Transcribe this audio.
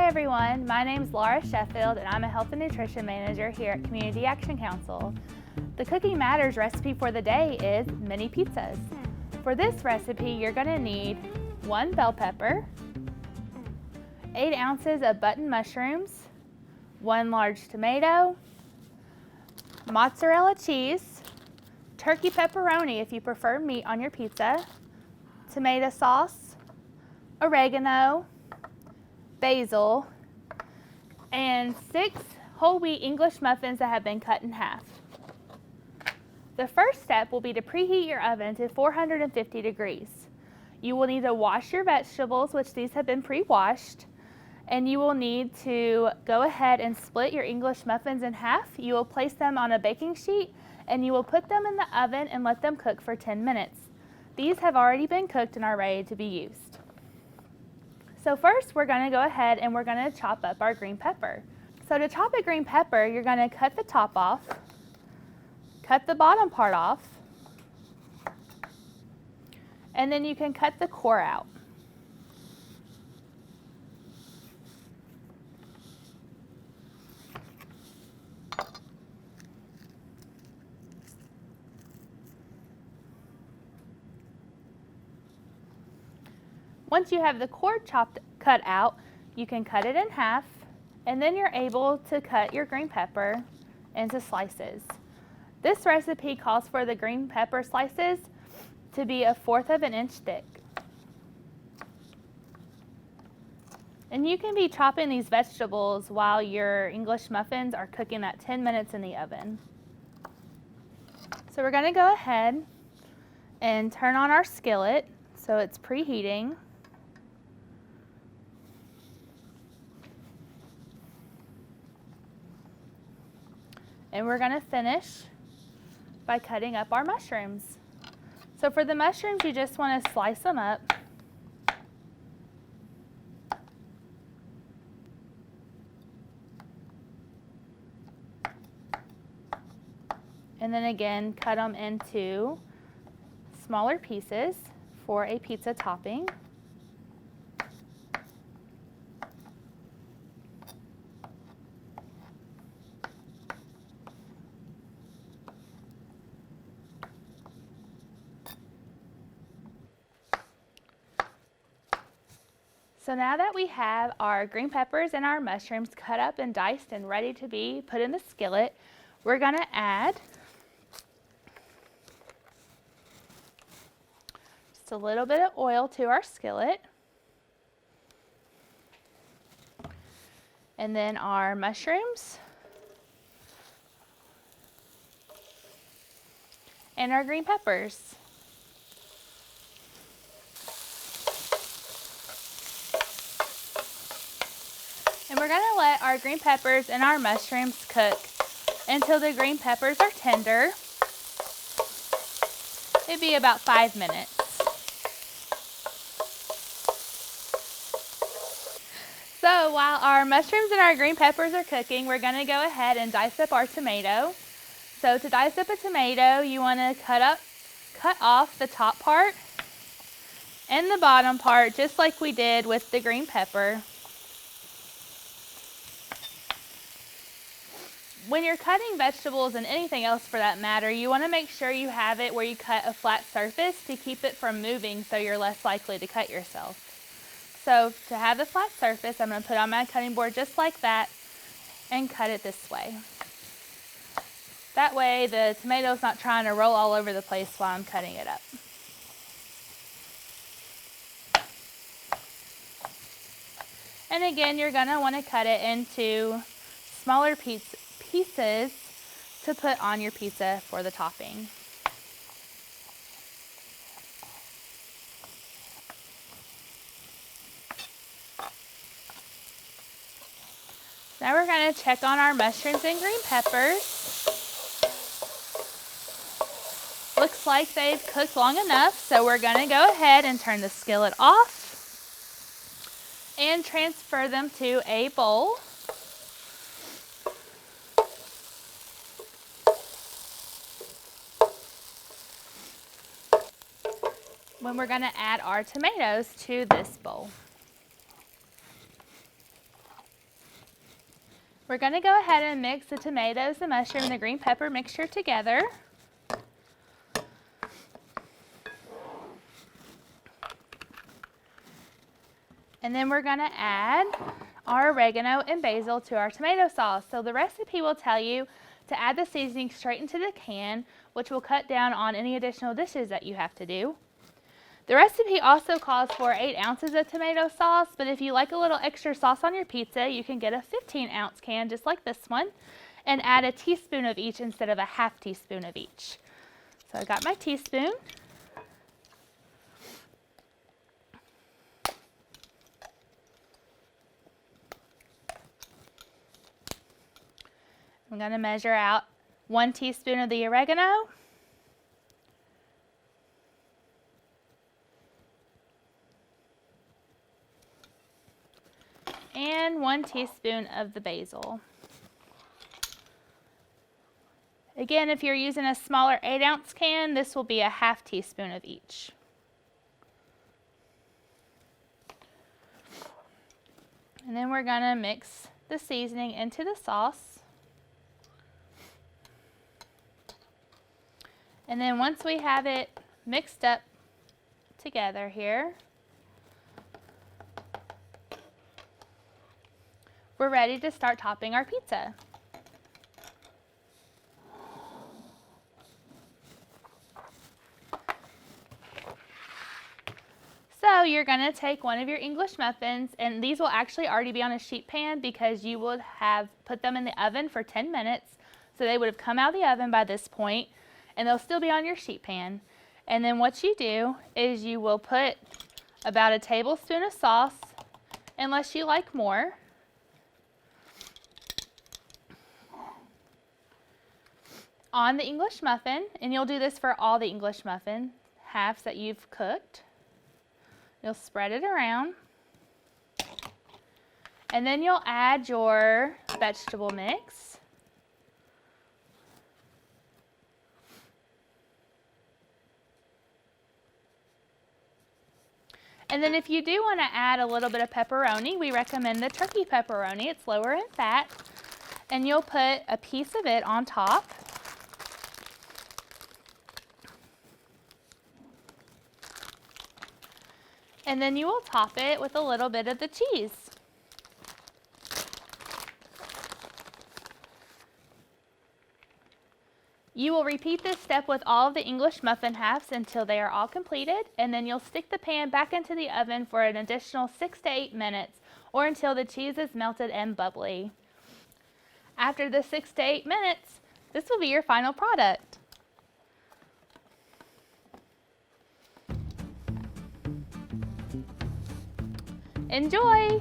Hi everyone, my name is Laura Sheffield and I'm a Health and Nutrition Manager here at Community Action Council. The Cooking Matters recipe for the day is mini pizzas. For this recipe, you're going to need 1 bell pepper, 8 ounces of button mushrooms, 1 large tomato, mozzarella cheese, turkey pepperoni if you prefer meat on your pizza, tomato sauce, oregano, basil, and 6 whole wheat English muffins that have been cut in half. The first step will be to preheat your oven to 450 degrees. You will need to wash your vegetables, which these have been pre-washed, and you will need to go ahead and split your English muffins in half. You will place them on a baking sheet and you will put them in the oven and let them cook for 10 minutes. These have already been cooked and are ready to be used. So first we're going to go ahead and we're going to chop up our green pepper. So to chop a green pepper, you're going to cut the top off, cut the bottom part off, and then you can cut the core out. Once you have the core cut out, you can cut it in half, and then you're able to cut your green pepper into slices. This recipe calls for the green pepper slices to be 1/4 of an inch thick. And you can be chopping these vegetables while your English muffins are cooking at 10 minutes in the oven. So we're going to go ahead and turn on our skillet so it's preheating. And we're going to finish by cutting up our mushrooms. So for the mushrooms, you just want to slice them up. And then again, cut them into smaller pieces for a pizza topping. So now that we have our green peppers and our mushrooms cut up and diced and ready to be put in the skillet, we're going to add just a little bit of oil to our skillet. And then our mushrooms and our green peppers. And we're going to let our green peppers and our mushrooms cook until the green peppers are tender. It'd be about 5 minutes. So while our mushrooms and our green peppers are cooking, we're going to go ahead and dice up our tomato. So to dice up a tomato, you want to cut off the top part and the bottom part, just like we did with the green pepper. When you're cutting vegetables and anything else for that matter, you want to make sure you have it where you cut a flat surface to keep it from moving so you're less likely to cut yourself. So to have the flat surface, I'm going to put on my cutting board just like that and cut it this way. That way the tomato's not trying to roll all over the place while I'm cutting it up. And again, you're going to want to cut it into smaller pieces to put on your pizza for the topping. Now we're going to check on our mushrooms and green peppers. Looks like they've cooked long enough, so we're going to go ahead and turn the skillet off and transfer them to a bowl. When we're going to add our tomatoes to this bowl. We're going to go ahead and mix the tomatoes, the mushroom, and the green pepper mixture together. And then we're going to add our oregano and basil to our tomato sauce. So the recipe will tell you to add the seasoning straight into the can, which will cut down on any additional dishes that you have to do. The recipe also calls for 8 ounces of tomato sauce, but if you like a little extra sauce on your pizza, you can get a 15-ounce can just like this one and add a teaspoon of each instead of a half teaspoon of each. So I got my teaspoon. I'm going to measure out 1 teaspoon of the oregano. And 1 teaspoon of the basil. Again, if you're using a smaller 8-ounce can, this will be a half teaspoon of each. And then we're going to mix the seasoning into the sauce. And then once we have it mixed up together here, we're ready to start topping our pizza. So you're going to take one of your English muffins, and these will actually already be on a sheet pan because you would have put them in the oven for 10 minutes. So they would have come out of the oven by this point, and they'll still be on your sheet pan. And then what you do is you will put about a tablespoon of sauce, unless you like more. On the English muffin, and you'll do this for all the English muffin halves that you've cooked. You'll spread it around, and then you'll add your vegetable mix. And then if you do want to add a little bit of pepperoni, we recommend the turkey pepperoni. It's lower in fat, and you'll put a piece of it on top. And then you will top it with a little bit of the cheese. You will repeat this step with all of the English muffin halves until they are all completed, and then you'll stick the pan back into the oven for an additional 6 to 8 minutes, or until the cheese is melted and bubbly. After the 6 to 8 minutes, this will be your final product. Enjoy!